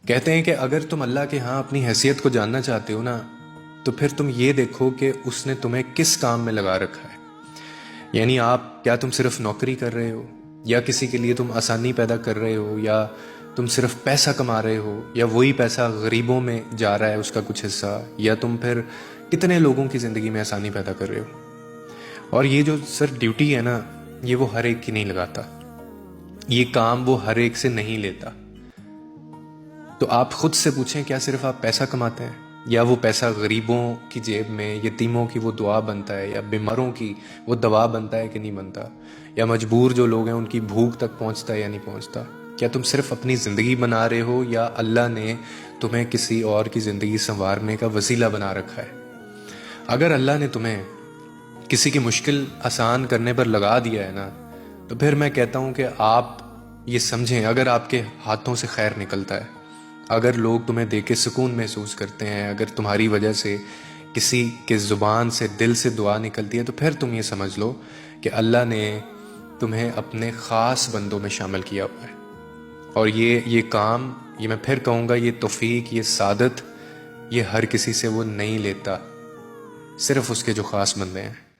کہتے ہیں کہ اگر تم اللہ کے ہاں اپنی حیثیت کو جاننا چاہتے ہو نا، تو پھر تم یہ دیکھو کہ اس نے تمہیں کس کام میں لگا رکھا ہے. یعنی کیا تم صرف نوکری کر رہے ہو، یا کسی کے لیے تم آسانی پیدا کر رہے ہو، یا تم صرف پیسہ کما رہے ہو، یا وہی پیسہ غریبوں میں جا رہا ہے اس کا کچھ حصہ، یا تم پھر کتنے لوگوں کی زندگی میں آسانی پیدا کر رہے ہو. اور یہ جو سر ڈیوٹی ہے نا، یہ وہ ہر ایک کی نہیں لگاتا، یہ کام وہ ہر ایک سے نہیں لیتا. تو آپ خود سے پوچھیں، کیا صرف آپ پیسہ کماتے ہیں، یا وہ پیسہ غریبوں کی جیب میں، یتیموں کی وہ دعا بنتا ہے، یا بیماروں کی وہ دوا بنتا ہے کہ نہیں بنتا، یا مجبور جو لوگ ہیں ان کی بھوک تک پہنچتا ہے یا نہیں پہنچتا. کیا تم صرف اپنی زندگی بنا رہے ہو، یا اللہ نے تمہیں کسی اور کی زندگی سنوارنے کا وسیلہ بنا رکھا ہے؟ اگر اللہ نے تمہیں کسی کی مشکل آسان کرنے پر لگا دیا ہے نا، تو پھر میں کہتا ہوں کہ آپ یہ سمجھیں، اگر آپ کے ہاتھوں سے خیر نکلتا ہے، اگر لوگ تمہیں دیکھ کے سکون محسوس کرتے ہیں، اگر تمہاری وجہ سے کسی کے زبان سے دل سے دعا نکلتی ہے، تو پھر تم یہ سمجھ لو کہ اللہ نے تمہیں اپنے خاص بندوں میں شامل کیا ہوا ہے. اور یہ کام، یہ میں پھر کہوں گا، یہ توفیق، یہ سعادت، یہ ہر کسی سے وہ نہیں لیتا، صرف اس کے جو خاص بندے ہیں.